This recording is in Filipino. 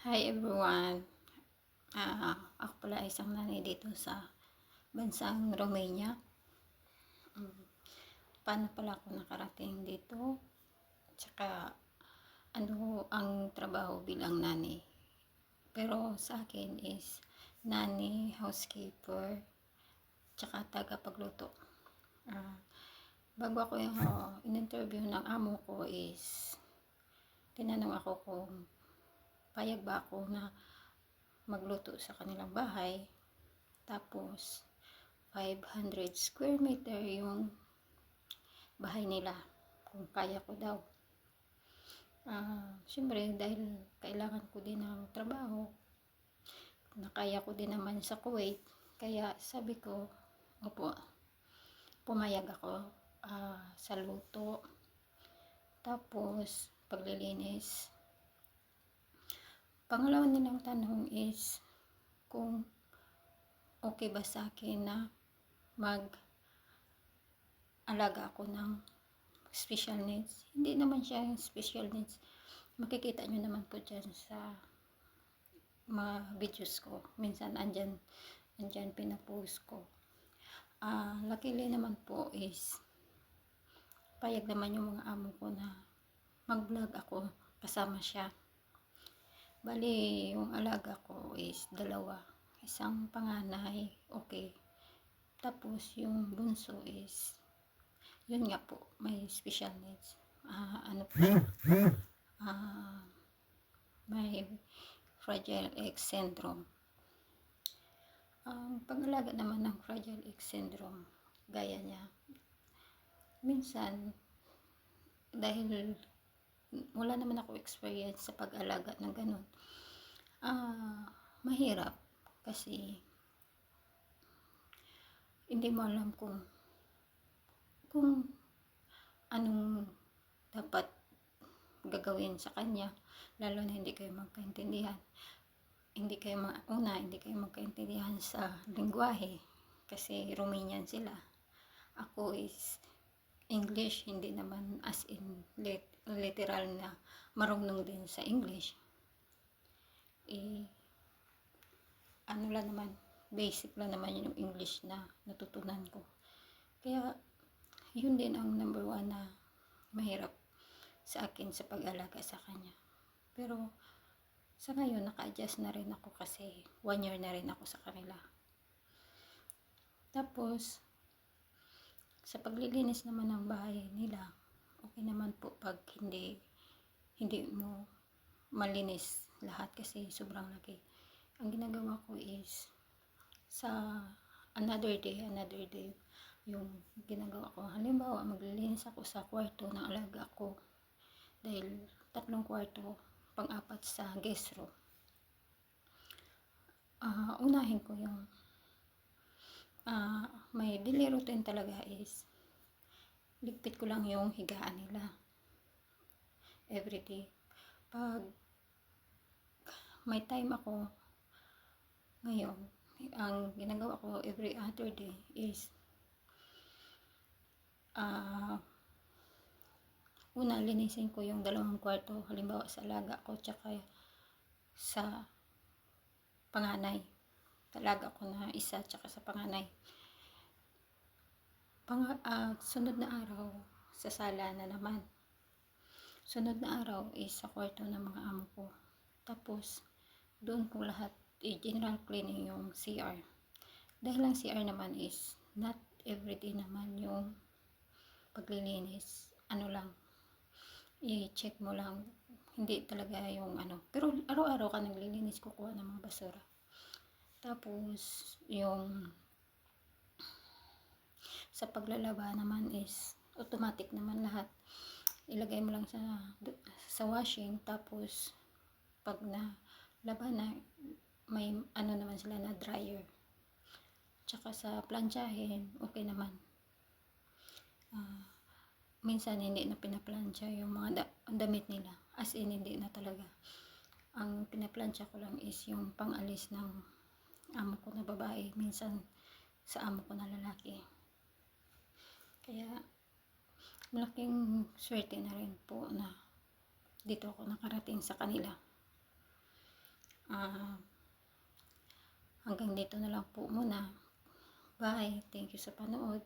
Hi everyone. Ako pala isang nanay dito sa bansang Romania. Paano pala ako nakarating dito? Tsaka ano ang trabaho bilang nanay? Pero sa akin is nanay, housekeeper, tsaka tagapagluto. Bago ako yung in-interview ng amo ko is tinanong ako kung payag ba ako na magluto sa kanilang bahay. Tapos 500 square meter yung bahay nila, kung kaya ko daw. Siyempre dahil kailangan ko din ng trabaho, nakaya ko din naman sa Kuwait, kaya sabi ko opo, pumayag ako sa luto, tapos paglilinis. Pangalawa nilang tanong is kung okay ba sa akin na mag-alaga ako ng special needs. Hindi naman siya yung special needs. Makikita nyo naman po dyan sa mga videos ko. Minsan andyan pinapost ko. Luckily naman po is payag naman yung mga amo ko na mag-vlog ako kasama siya. Bali, yung alaga ko is 2. Isang panganay, okay. Tapos yung bunso is yun nga po, may special needs. May Fragile X syndrome. Ang pag-alaga naman ng Fragile X syndrome, gaya niya, minsan dahil wala naman ako experience sa pag-alaga ng ganun, mahirap kasi hindi mo alam kung anong dapat gagawin sa kanya, lalo na hindi kayo magkaintindihan. Hindi kayo magkaintindihan sa lengguwahe kasi Romanian sila. Ako is English, hindi naman as in literal na marunong din sa English. Ano lang naman, basic lang naman yung English na natutunan ko. Kaya yun din ang number 1 na mahirap sa akin sa pag-alaga sa kanya. Pero sa ngayon naka-adjust na rin ako kasi 1 year na rin ako sa kanila. Tapos sa paglilinis naman ng bahay nila, okay naman po pag hindi mo malinis lahat kasi sobrang laki. Ang ginagawa ko is sa another day yung ginagawa ko. Halimbawa, maglilinis ako sa kwarto ng alaga ko dahil 3 kwarto, pang-4 sa guest room. Unahin ko yung may daily routine talaga is ligpit ko lang yung higaan nila everyday. Pag may time ako ngayon, ang ginagawa ko every other day is una, linisin ko yung 2 kwarto, halimbawa sa alaga ko tsaka sa panganay. Talaga ko na isa tsaka sa panganay. Sunod na araw sa sala na naman. Sunod na araw is sa kwarto ng mga amo ko. Tapos doon ko lahat general cleaning yung CR. Dahil ang CR naman is not everyday naman yung paglilinis. Ano lang, i-check mo lang, hindi talaga yung pero araw-araw ka naglilinis, kukuha ng mga basura. Tapos yung sa paglalaba naman is automatic naman lahat, ilagay mo lang sa washing. Tapos pag na laba na, may naman sila na dryer. Tsaka sa planchahin, okay naman. Minsan hindi na pinaplansya yung mga damit nila, as in hindi na talaga. Ang pinaplansya ko lang is yung pang-alis ng amo ko na babae, minsan sa amo ko na lalaki. Kaya malaking swerte na rin po na dito ako nakarating sa kanila. Ah, hanggang dito na lang po muna. Bye. Thank you sa panood.